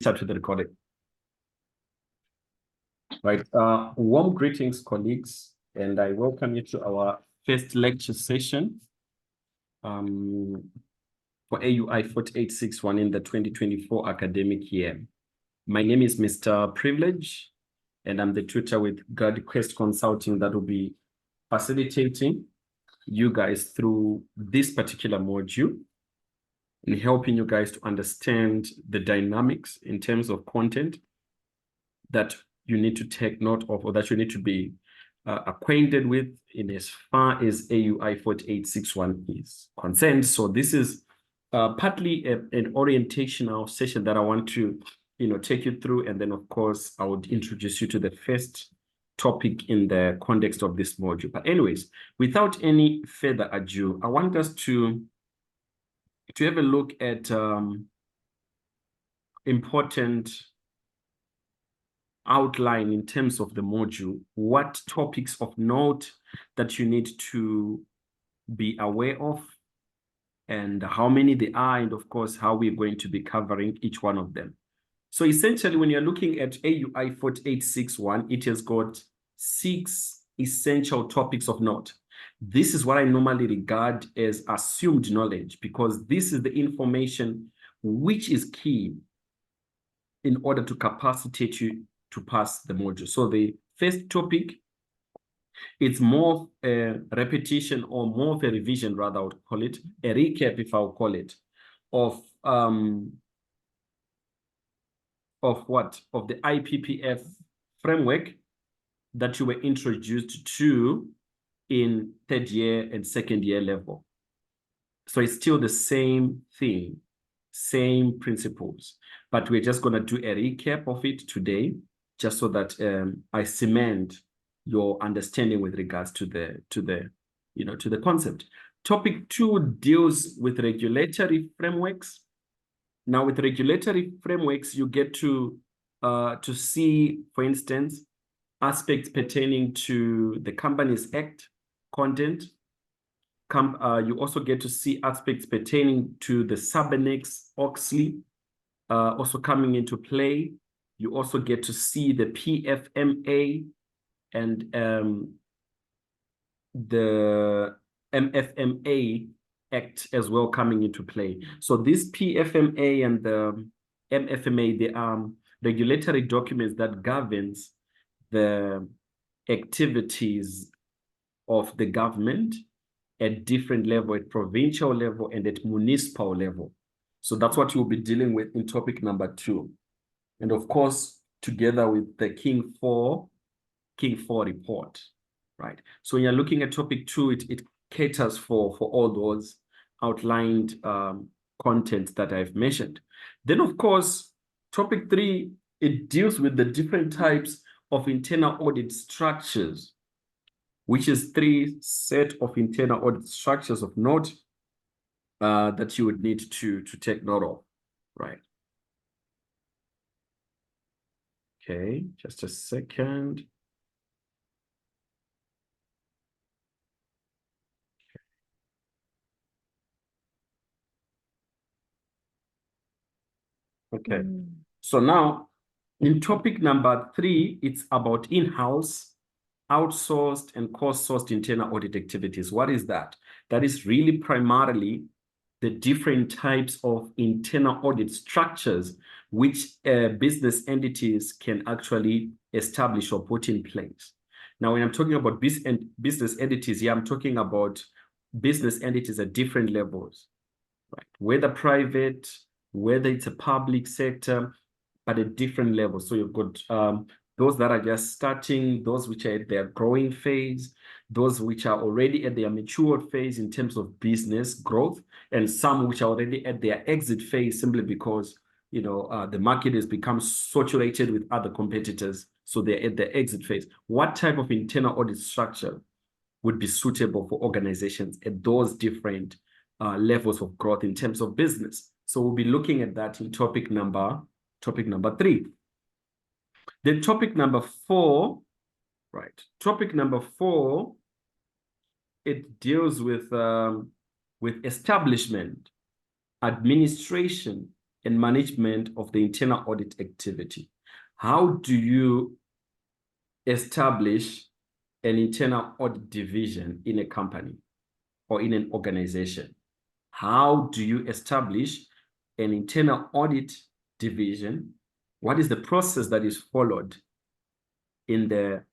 Start with the recording. Right. Warm greetings, colleagues, and I welcome you to our first lecture session for AUI 4861 in the 2024 academic year. My name is Mr. Privilege, and I'm the tutor with Grad Consulting that will be facilitating you guys through this particular module and helping you guys to understand the dynamics in terms of content that you need to take note of, or that you need to be acquainted with in as far as AUI 4861 is concerned. So this is partly an orientational session that I want to, take you through. And then, of course, I would introduce you to the first topic in the context of this module. But anyways, without any further ado, I want us to have a look at important outline in terms of the module, what topics of note that you need to be aware of, and how many there are, and of course, how we're going to be covering each one of them. So essentially, when you're looking at AUI 4861, it has got 6 essential topics of note. This is what I normally regard as assumed knowledge, because this is the information which is key in order to capacitate you to pass the module. So the first topic, it's more repetition, or more of a revision, rather, I would call it, a recap, if I would call it, of what? Of the IPPF framework that you were introduced to in 3rd year and 2nd year level. So it's still the same thing, same principles, but we're just going to do a recap of it today, just so that I cement your understanding with regards to the concept. Topic 2 deals with regulatory frameworks. Now, with regulatory frameworks, you get to see, for instance, aspects pertaining to the Companies Act content. You also get to see aspects pertaining to the Sarbanes Oxley also coming into play. You also get to see the PFMA and the MFMA Act as well coming into play. So this PFMA and the MFMA, they are regulatory documents that governs the activities of the government at different level, at provincial level and at municipal level. So that's what you'll be dealing with in topic number 2. And of course, together with the King 4 report, right? So when you're looking at topic 2, it caters for all those outlined content that I've mentioned. Then, of course, topic 3, it deals with the different types of internal audit structures, which is 3 set of internal audit structures of note that you would need to take note of, right? Okay, just a second. Okay, so now in topic number 3, it's about in-house, outsourced, and cost-sourced internal audit activities. What is that? That is really primarily the different types of internal audit structures which business entities can actually establish or put in place. Now, when I'm talking about business entities here, I'm talking about business entities at different levels, right? Whether private, whether it's a public sector, but at different levels. So you've got those that are just starting, those which are at their growing phase, those which are already at their mature phase in terms of business growth, and some which are already at their exit phase simply because the market has become saturated with other competitors, so they're at the exit phase. What type of internal audit structure would be suitable for organizations at those different levels of growth in terms of business? So we'll be looking at that in topic number 3. Then topic number 4, right? Topic number 4, it deals with establishment, administration, and management of the internal audit activity. How do you establish an internal audit division in a company or in an organization? How do you establish an internal audit division? What is the process that is followed in the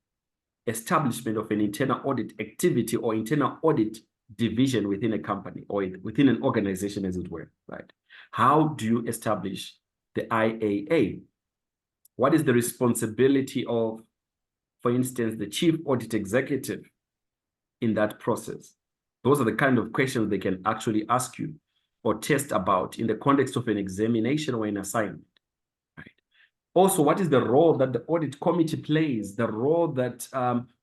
establishment of an internal audit activity or internal audit division within a company or within an organization, as it were, right? How do you establish the IAA? What is the responsibility of, for instance, the chief audit executive in that process? Those are the kind of questions they can actually ask you or test about in the context of an examination or an assignment, right? Also, what is the role that the audit committee plays, the role that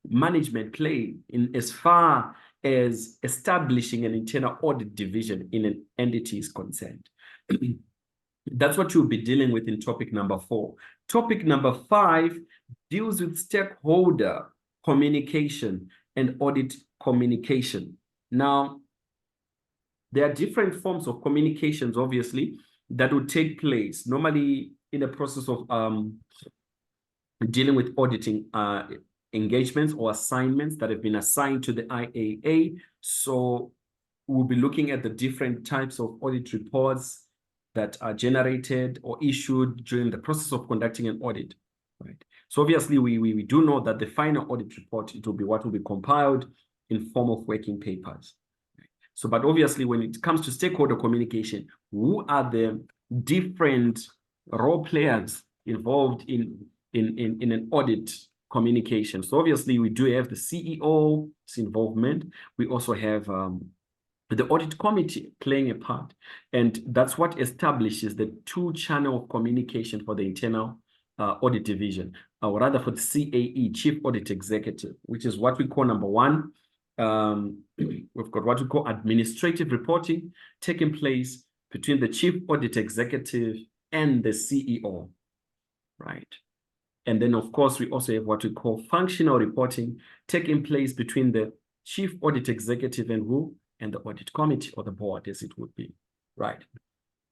management play in as far as establishing an internal audit division in an entity is concerned? That's what you'll be dealing with in topic number 4. Topic number 5 deals with stakeholder communication and audit communication. Now, there are different forms of communications, obviously, that would take place normally in the process of dealing with auditing engagements or assignments that have been assigned to the IAA. So we'll be looking at the different types of audit reports that are generated or issued during the process of conducting an audit, right? So obviously, we do know that the final audit report, it will be what will be compiled in form of working papers. Right? So, but obviously, when it comes to stakeholder communication, who are the different role players involved in an audit communication? So obviously, we do have the CEO's involvement. We also have the audit committee playing a part. And that's what establishes the 2-channel of communication for the internal audit division, or rather for the CAE, Chief Audit Executive, which is what we call number 1. We've got what we call administrative reporting taking place between the Chief Audit Executive and the CEO, right? And then, of course, we also have what we call functional reporting taking place between the Chief Audit Executive and who? And the audit committee or the board, as it would be, right?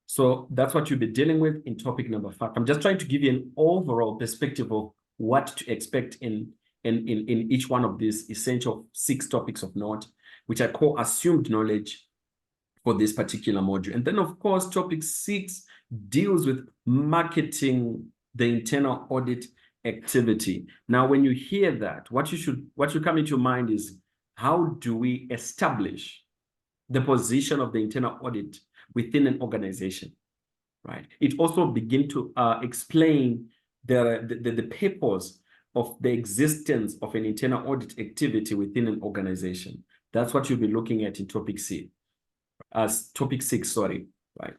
So that's what you'll be dealing with in topic number 5. I'm just trying to give you an overall perspective of what to expect in each one of these essential 6 topics of note, which I call assumed knowledge for this particular module. And then, of course, topic 6 deals with marketing the internal audit activity. Now, when you hear that, what should come into your mind is, how do we establish the position of the internal audit within an organization, right? It also begins to explain the purpose of the existence of an internal audit activity within an organization. That's what you'll be looking at in topic 6, sorry, right?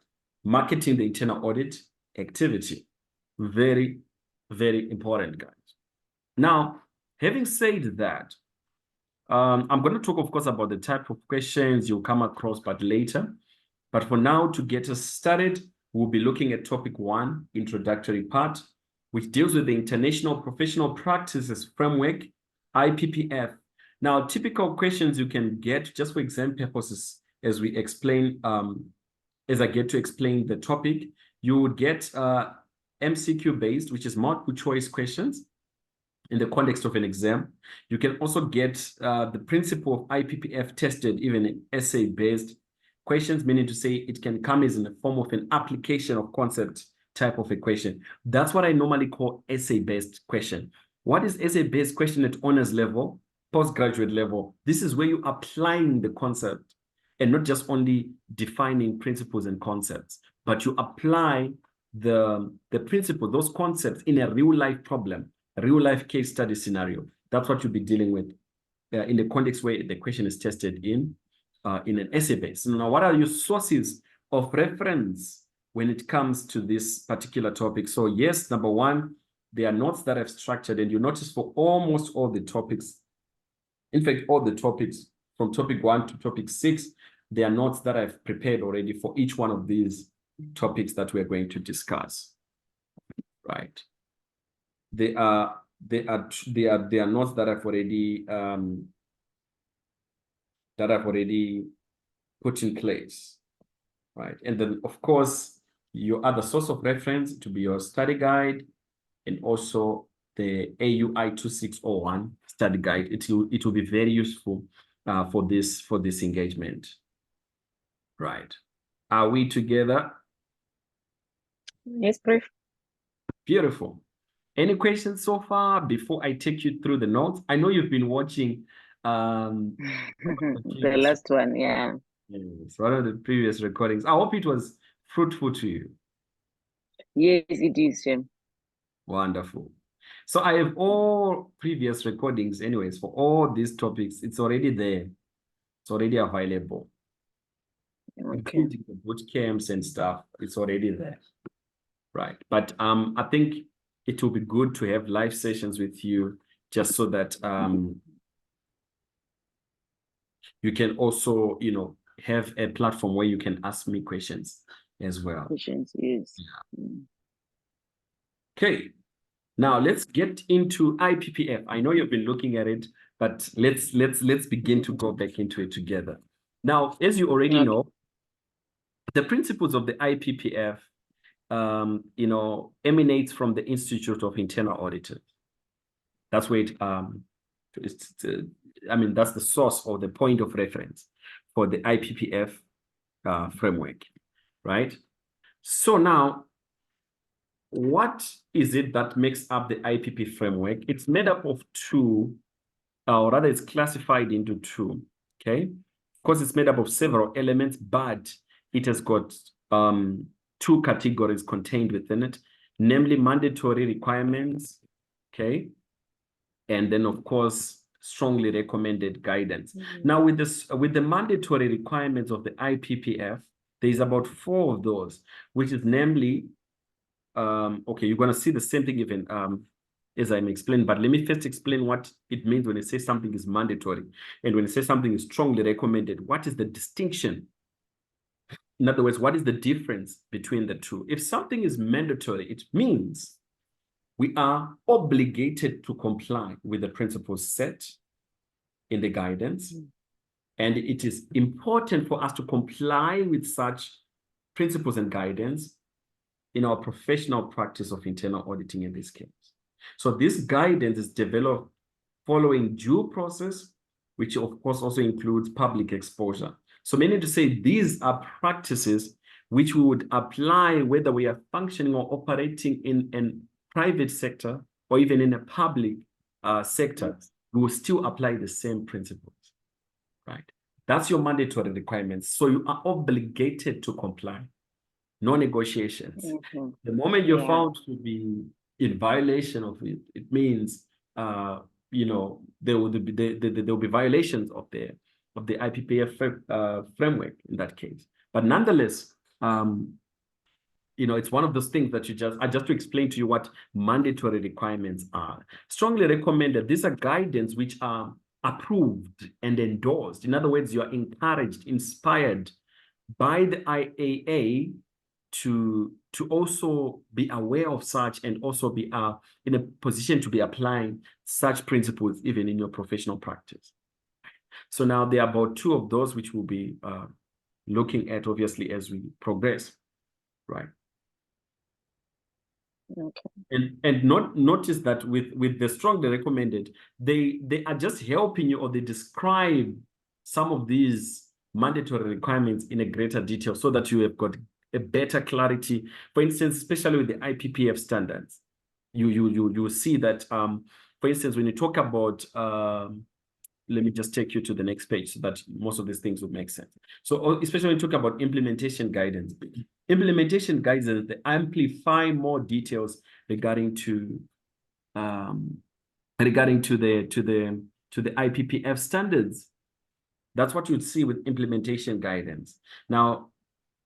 Marketing the internal audit activity. Very, very important, guys. Now, having said that, I'm going to talk, of course, about the type of questions you'll come across, but later. But for now, to get us started, we'll be looking at topic 1, introductory part, which deals with the International Professional Practices Framework, IPPF. Now, typical questions you can get, just for exam purposes, as we explain, as I get to explain the topic, you would get MCQ-based, which is multiple choice questions in the context of an exam. You can also get the principle of IPPF tested, even essay-based questions, meaning to say it can come as in the form of an application of concept type of a question. That's what I normally call essay-based question. What is essay-based question at honors level, postgraduate level? This is where you're applying the concept and not just only defining principles and concepts, but you apply the principle, those concepts in a real-life problem, a real-life case study scenario. That's what you'll be dealing with in the context where the question is tested in an essay base. Now, what are your sources of reference when it comes to this particular topic? So yes, number 1, there are notes that I've structured, and you notice for almost all the topics, in fact, all the topics from topic 1 to topic 6, there are notes that I've prepared already for each one of these topics that we're going to discuss, right? There are notes that I've already put in place, right? And then, of course, your other source of reference to be your study guide and also the AUI 2601 study guide. It will be very useful for this engagement. Right. Are we together? Yes, Prof. Beautiful. Any questions so far before I take you through the notes? I know you've been watching the last one, yeah. Yes, one of the previous recordings. I hope it was fruitful to you. Yes, it is, Shem. Wonderful. So I have all previous recordings anyways for all these topics. It's already there. It's already available. Okay. Including the boot camps and stuff. It's already there. Right. But I think it will be good to have live sessions with you just so that you can also, have a platform where you can ask me questions as well. Questions, yes. Yeah. Okay. Now let's get into IPPF. I know you've been looking at it, but let's begin to go back into it together. Now, as you already know, the principles of the IPPF, emanates from the Institute of Internal Auditors. That's where that's the source or the point of reference for the IPPF framework, right? So now, what is it that makes up the IPP framework? It's made up of two, or rather it's classified into two, okay? Of course, it's made up of several elements, but it has got two categories contained within it, namely mandatory requirements, okay? And then, of course, strongly recommended guidance. Now, with the mandatory requirements of the IPPF, there's about 4 of those, which is namely, okay, you're going to see the same thing even as I'm explaining, but let me first explain what it means when it says something is mandatory. And when it says something is strongly recommended, what is the distinction? In other words, what is the difference between the two? If something is mandatory, it means we are obligated to comply with the principles set in the guidance. And it is important for us to comply with such principles and guidance in our professional practice of internal auditing in this case. So this guidance is developed following due process, which of course also includes public exposure. So meaning to say these are practices which we would apply whether we are functioning or operating in a private sector or even in a public sector, we will still apply the same principles, right? That's your mandatory requirements. So you are obligated to comply. No negotiations. The moment you're found to be in violation of it, it means there will be violations of the IPPF framework in that case. But nonetheless, it's one of those things that just to explain to you what mandatory requirements are. Strongly recommended. These are guidance which are approved and endorsed. In other words, you are encouraged, inspired by the IAA to also be aware of such and also be in a position to be applying such principles even in your professional practice. So now there are about 2 of those which we'll be looking at obviously as we progress, right? Okay. And notice that with the strongly recommended, they are just helping you, or they describe some of these mandatory requirements in a greater detail so that you have got a better clarity. For instance, especially with the IPPF standards, you see that, for instance, when you talk about, let me just take you to the next page so that most of these things would make sense. So especially when you talk about implementation guidance, they amplify more details regarding to the IPPF standards. That's what you'd see with implementation guidance. Now,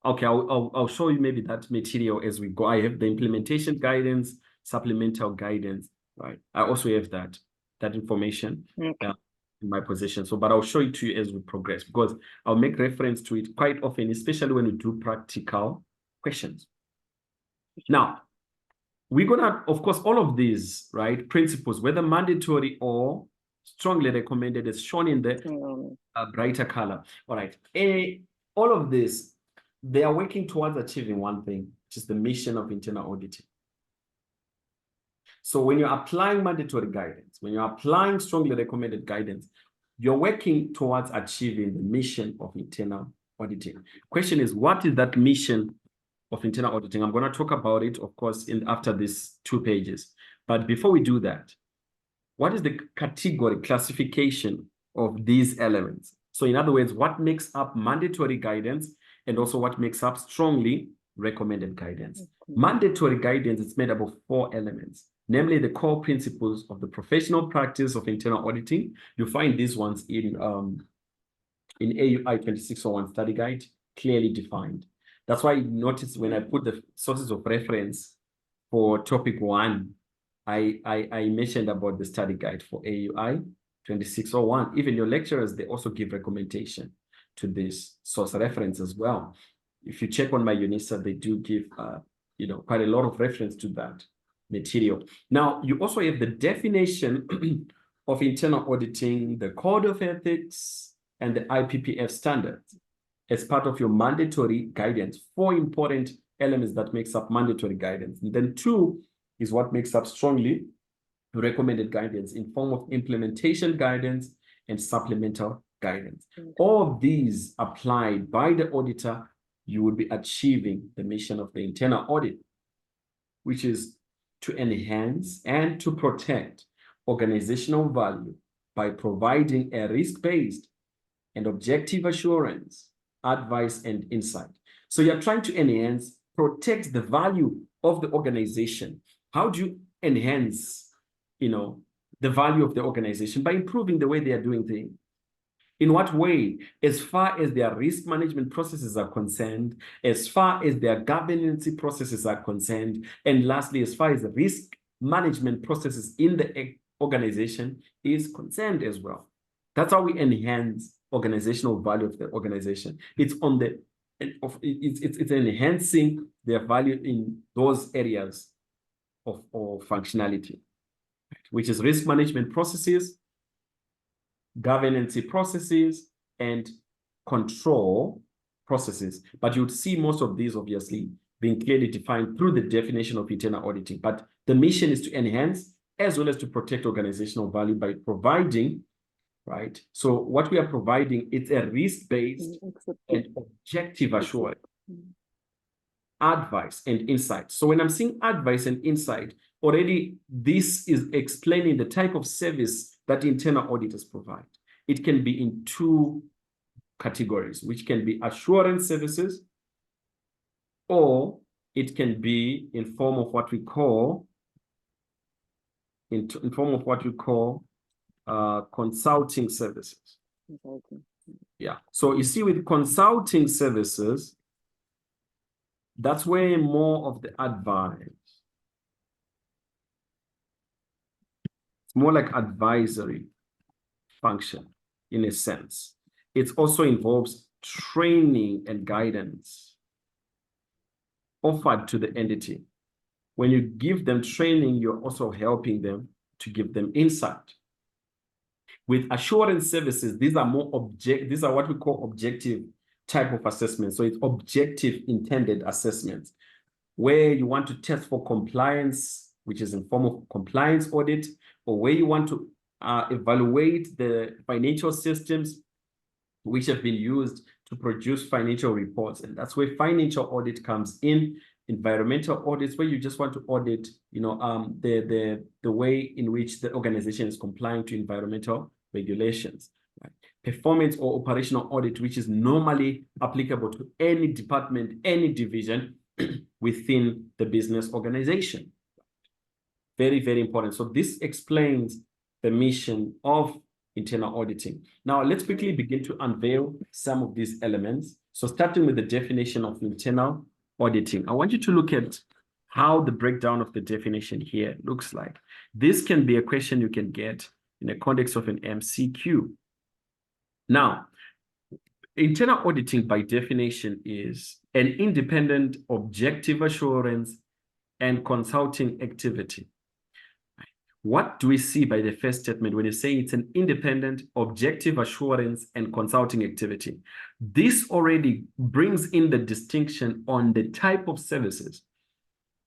okay, I'll show you maybe that material as we go. I have the implementation guidance, supplemental guidance, right? I also have that information in my possession. So, but I'll show it to you as we progress, because I'll make reference to it quite often, especially when we do practical questions. Now, we're gonna, of course, all of these, right, principles, whether mandatory or strongly recommended, is shown in the brighter color. All right, all of this, they are working towards achieving one thing, which is the mission of internal auditing. So when you're applying mandatory guidance, when you're applying strongly recommended guidance, you're working towards achieving the mission of internal auditing. Question is, what is that mission of internal auditing? I'm going to talk about it, of course, after these 2 pages. But before we do that, what is the category classification of these elements? So in other words, what makes up mandatory guidance and also what makes up strongly recommended guidance? Mandatory guidance is made up of 4 elements, namely the core principles of the professional practice of internal auditing. You find these ones in AUI 2601 study guide, clearly defined. That's why you notice when I put the sources of reference for topic 1, I mentioned about the study guide for AUI 2601. Even your lecturers, they also give recommendation to this source reference as well. If you check on my UNISA, they do give quite a lot of reference to that material. Now, you also have the definition of internal auditing, the code of ethics, and the IPPF standards as part of your mandatory guidance. 4 important elements that makes up mandatory guidance. And then 2 is what makes up strongly recommended guidance in form of implementation guidance and supplemental guidance. All of these applied by the auditor, you will be achieving the mission of the internal audit, which is to enhance and to protect organizational value by providing a risk-based and objective assurance, advice, and insight. So you're trying to enhance, protect the value of the organization. How do you enhance, the value of the organization? By improving the way they are doing things. In what way? As far as their risk management processes are concerned, as far as their governance processes are concerned, and lastly, as far as the risk management processes in the organization is concerned as well. That's how we enhance organizational value of the organization. It's enhancing their value in those areas of functionality, which is risk management processes, governance processes, and control processes. But you'd see most of these obviously being clearly defined through the definition of internal auditing. But the mission is to enhance as well as to protect organizational value by providing, right? So what we are providing, it's a risk-based and objective assurance, advice and insight. So when I'm saying advice and insight, already this is explaining the type of service that internal auditors provide. It can be in 2 categories, which can be assurance services, or it can be in form of what we call consulting services. Yeah. So you see, with consulting services, that's where more of the advice. It's more like advisory function in a sense. It also involves training and guidance offered to the entity. When you give them training, you're also helping them to give them insight. With assurance services, these are what we call objective type of assessment. So it's objective intended assessments, where you want to test for compliance, which is in form of compliance audit, or where you want to evaluate the financial systems which have been used to produce financial reports. And that's where financial audit comes in. Environmental audits, where you just want to audit, the way in which the organization is complying to environmental regulations. Right? Performance or operational audit, which is normally applicable to any department, any division within the business organization. Very, very important. So this explains the mission of internal auditing. Now, let's quickly begin to unveil some of these elements. So starting with the definition of internal auditing, I want you to look at how the breakdown of the definition here looks like. This can be a question you can get in the context of an MCQ. Now, internal auditing by definition is an independent, objective assurance and consulting activity, What do we see by the first statement when you say it's an independent, objective assurance and consulting activity? This already brings in the distinction on the type of services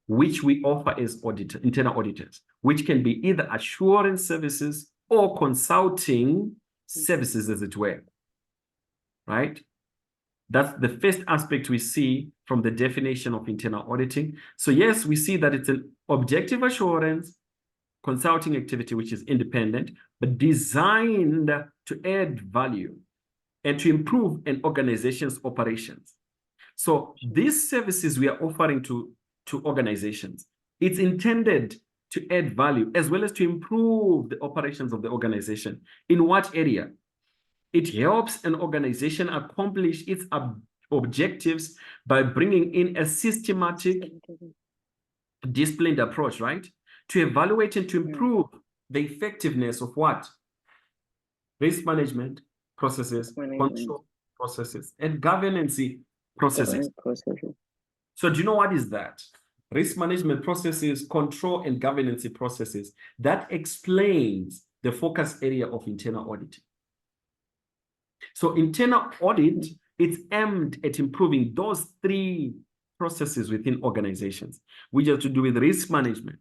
which we offer as internal auditors, which can be either assurance services or consulting services, as it were, right? That's the first aspect we see from the definition of internal auditing. So yes, we see that it's an objective assurance consulting activity, which is independent, but designed to add value and to improve an organization's operations. So these services we are offering to organizations, it's intended to add value as well as to improve the operations of the organization. In what area? It helps an organization accomplish its objectives by bringing in a systematic, disciplined approach, right? To evaluate and to improve the effectiveness of what? Risk management processes, control processes, and governance processes. So do you know what is that? Risk management processes, control and governance processes. That explains the focus area of internal audit. So internal audit, it's aimed at improving those three processes within organizations, which have to do with risk management.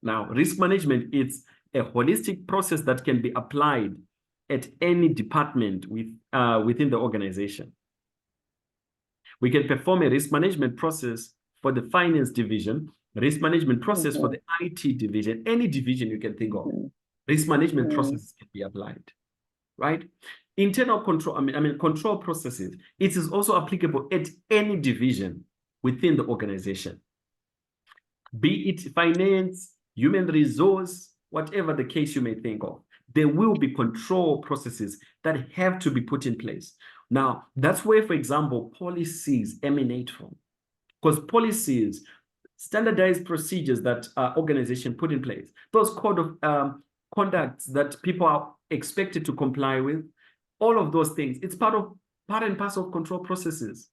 Now, risk management is a holistic process that can be applied at any department within the organization. We can perform a risk management process for the finance division, risk management process for the IT division, any division you can think of. Risk management processes can be applied, right? Internal control, control processes, it is also applicable at any division within the organization. Be it finance, human resource, whatever the case you may think of, there will be control processes that have to be put in place. Now, that's where, for example, policies emanate from. Because policies, standardized procedures that organization put in place, those code of conducts that people are expected to comply with, all of those things, it's part and parcel of control processes.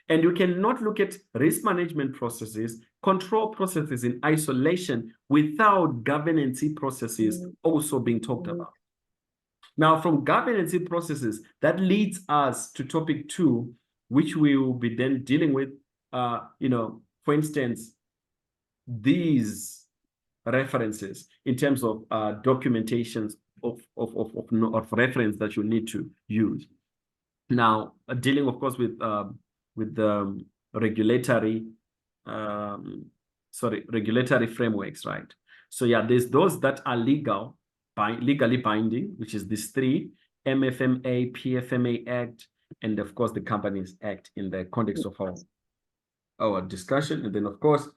And you cannot look at risk management processes, control processes in isolation without governance processes also being talked about. Now, from governance processes, that leads us to topic 2, which we will be then dealing with, for instance, these references in terms of documentations of reference that you need to use. Now, dealing, of course, with regulatory frameworks, right? So yeah, there's those that are legally binding, which is these 3, MFMA, PFMA Act, and of course the Companies Act in the context of our discussion. And then of course,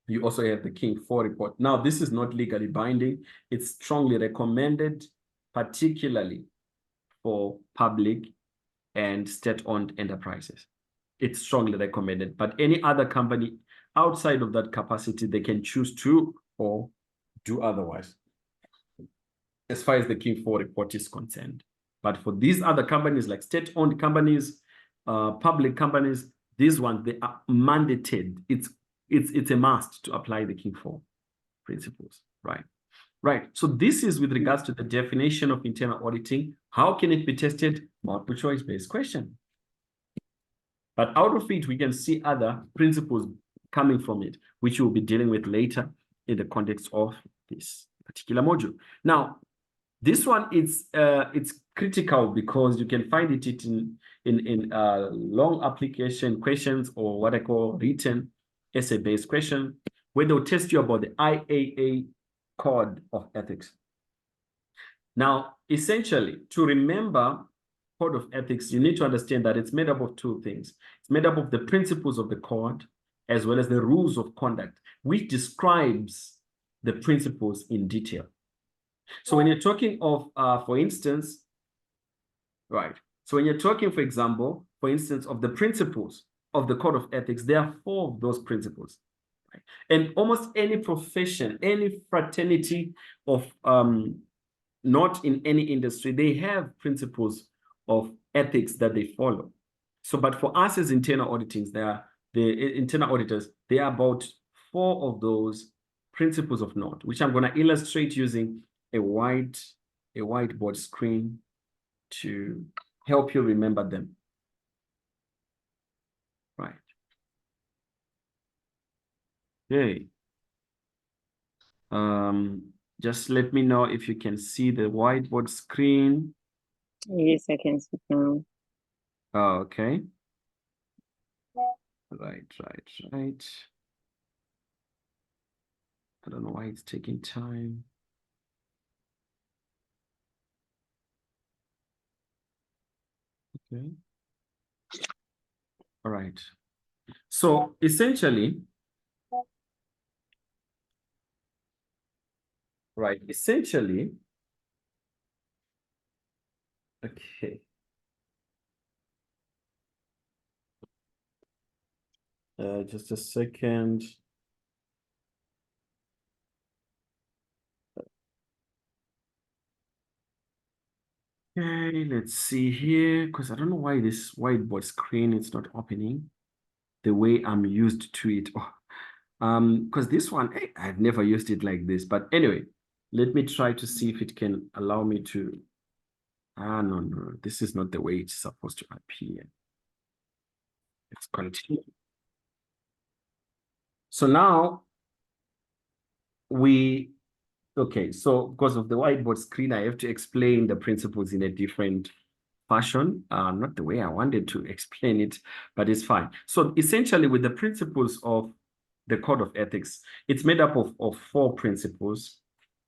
you also have the King 4 report. Now, this is not legally binding. It's strongly recommended, particularly for public and state-owned enterprises. It's strongly recommended, but any other company outside of that capacity, they can choose to or do otherwise, as far as the King 4 report is concerned. But for these other companies, like state-owned companies, public companies, these ones, they are mandated. It's a must to apply the King 4 principles, right? Right. So this is with regards to the definition of internal auditing. How can it be tested? Multiple choice based question. But out of it, we can see other principles coming from it, which we'll be dealing with later in the context of this particular module. Now, this one is it's critical because you can find it in long application questions, or what I call written essay-based question, where they'll test you about the IAA Code of Ethics. Now, essentially, to remember Code of Ethics, you need to understand that it's made up of 2 things. It's made up of the principles of the code, as well as the rules of conduct, which describes the principles in detail. So when you're talking of, for instance, right, so when you're talking, for example, for instance, of the principles of the Code of Ethics, there are 4 of those principles. Right? And almost any profession, any fraternity of, not in any industry, they have principles of ethics that they follow. So, but for us as internal auditors, there are about 4 of those principles of note, which I'm going to illustrate using a whiteboard screen to help you remember them. Right. Okay. Just let me know if you can see the whiteboard screen. Yes, I can see now. Oh, okay. Right. I don't know why it's taking time. Okay. All right. So essentially, okay. Just a second. Okay, let's see here, because I don't know why this whiteboard screen is not opening the way I'm used to it. Because this one, I've never used it like this. But anyway, let me try to see if it can allow me to. No, this is not the way it's supposed to appear. Let's continue. So now okay, so because of the whiteboard screen, I have to explain the principles in a different fashion, not the way I wanted to explain it, but it's fine. So essentially with the principles of the code of ethics, it's made up of 4 principles,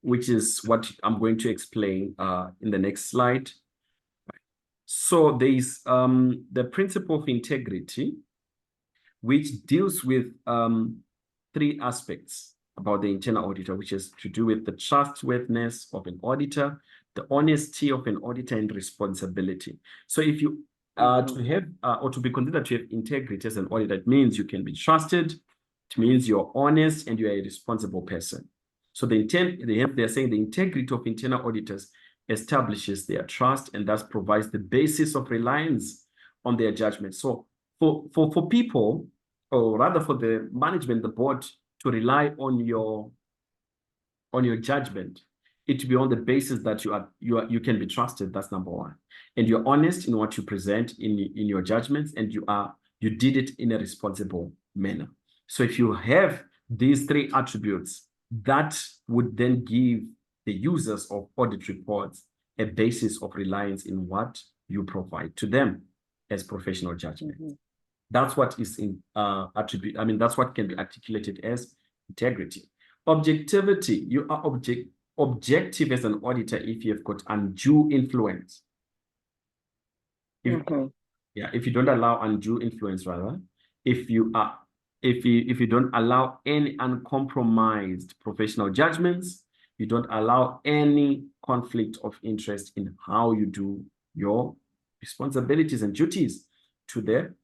which is what I'm going to explain in the next slide. So there is the principle of integrity, which deals with 3 aspects about the internal auditor, which is to do with the trustworthiness of an auditor, the honesty of an auditor, and responsibility. So if you to have or to be considered to have integrity as an auditor, it means you can be trusted, it means you're honest, and you're a responsible person. So the intent, they're saying the integrity of internal auditors establishes their trust and thus provides the basis of reliance on their judgment. So for people, or rather for the management, the board, to rely on your judgment, it to be on the basis that you can be trusted. That's number 1, and you're honest in what you present in your judgments, and you did it in a responsible manner. So if you have these 3 attributes, that would then give the users of audit reports a basis of reliance in what you provide to them as professional judgment. That's what is in attribute. I mean, that's what can be articulated as integrity. Objectivity. You are objective as an auditor if you have got undue influence. If you don't allow undue influence, rather, if you don't allow any uncompromised professional judgments, you don't allow any conflict of interest in how you do your responsibilities and duties to the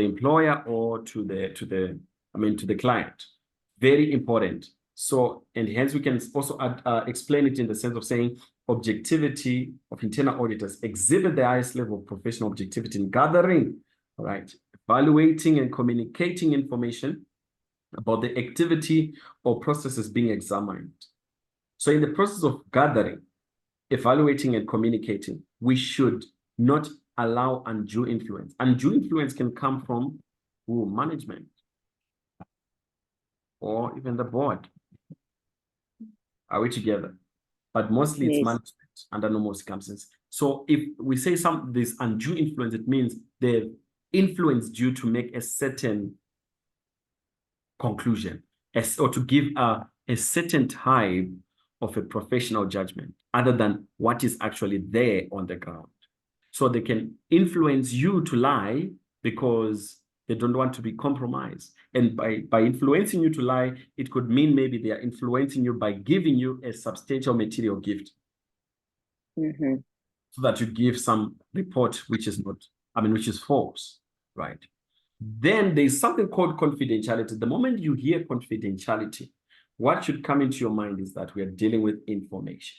employer or to the client. Very important. So, and hence we can also explain it in the sense of saying objectivity of internal auditors exhibit the highest level of professional objectivity in gathering, right, evaluating and communicating information about the activity or processes being examined. So in the process of gathering, evaluating and communicating, we should not allow undue influence. Undue influence can come from management or even the board. Are we together? But mostly it's management under normal circumstances. So if we say this undue influence, it means the influence due to make a certain conclusion, or to give a certain type of a professional judgment other than what is actually there on the ground. So they can influence you to lie because they don't want to be compromised. And by influencing you to lie, it could mean maybe they are influencing you by giving you a substantial material gift. So that you give some report which is false, right? Then there's something called confidentiality. The moment you hear confidentiality, what should come into your mind is that we are dealing with information.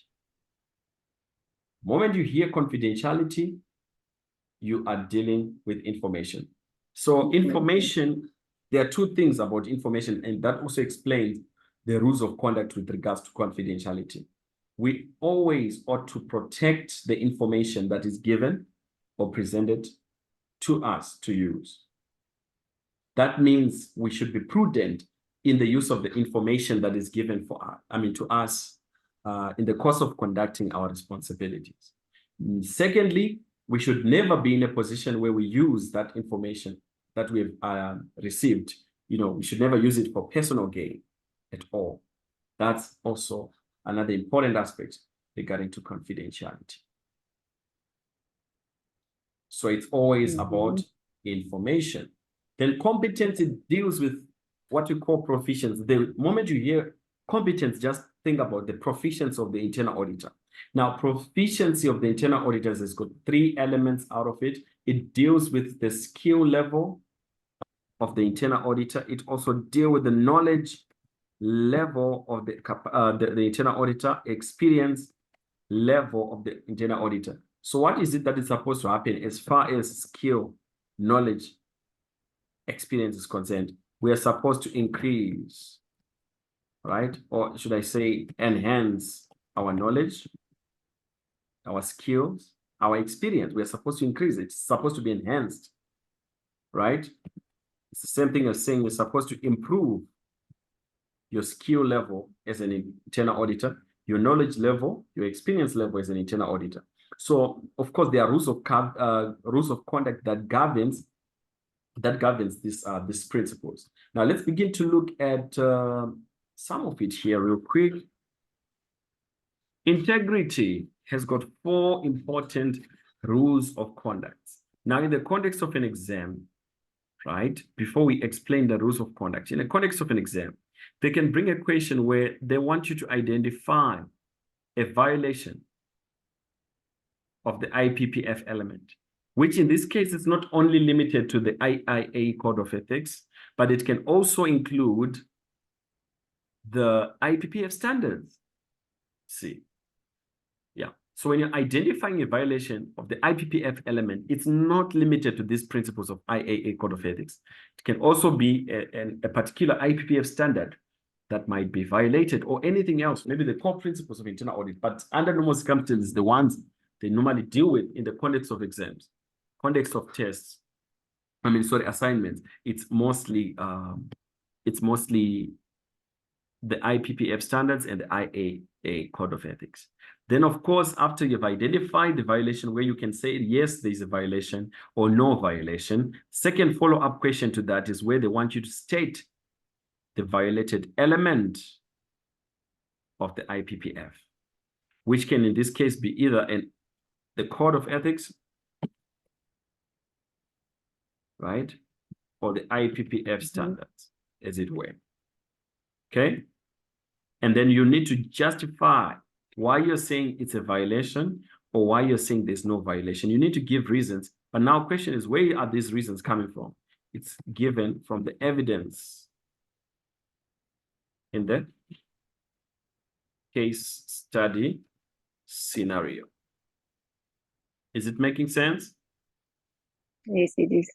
The moment you hear confidentiality, you are dealing with information. So information, there are 2 things about information, and that also explains the rules of conduct with regards to confidentiality. We always ought to protect the information that is given or presented to us to use. That means we should be prudent in the use of the information that is given to us in the course of conducting our responsibilities. Secondly, we should never be in a position where we use that information that we've received. We should never use it for personal gain at all. That's also another important aspect regarding to confidentiality. So it's always about information. Then competency deals with what we call proficiency. The moment you hear competence, just think about the proficiency of the internal auditor. Now, proficiency of the internal auditors has got 3 elements out of it. It deals with the skill level of the internal auditor. It also deals with the knowledge level of the internal auditor, experience level of the internal auditor. So what is it that is supposed to happen as far as skill, knowledge, experience is concerned? We are supposed to increase, right? Or should I say enhance our knowledge, our skills, our experience. We are supposed to increase it. It's supposed to be enhanced, right? It's the same thing as saying you're supposed to improve your skill level as an internal auditor, your knowledge level, your experience level as an internal auditor. So, of course, there are rules of conduct that governs these principles. Now, let's begin to look at some of it here real quick. Integrity has got 4 important rules of conduct. Now, in the context of an exam, right, before we explain the rules of conduct, in the context of an exam, they can bring a question where they want you to identify a violation of the IPPF element, which in this case is not only limited to the IIA Code of Ethics, but it can also include the IPPF standards. See, yeah. So when you're identifying a violation of the IPPF element, it's not limited to these principles of IAA Code of Ethics. It can also be a particular IPPF standard that might be violated or anything else, maybe the core principles of internal audit, but under normal circumstances, the ones they normally deal with in the context of exams, context of tests, assignments, it's mostly the IPPF standards and the IAA Code of Ethics. Then, of course, after you've identified the violation where you can say, yes, there's a violation or no violation, second follow-up question to that is where they want you to state the violated element of the IPPF, which can in this case be either the Code of Ethics, right, or the IPPF standards, as it were. Okay? And then you need to justify why you're saying it's a violation or why you're saying there's no violation. You need to give reasons. But now the question is, where are these reasons coming from? It's given from the evidence in the case study scenario. Is it making sense? Yes, it is.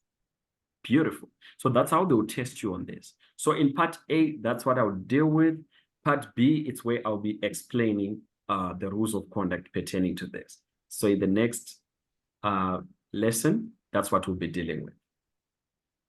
Beautiful. So that's how they will test you on this. So in part A, that's what I will deal with. Part B, it's where I'll be explaining the rules of conduct pertaining to this. So in the next lesson, that's what we'll be dealing with.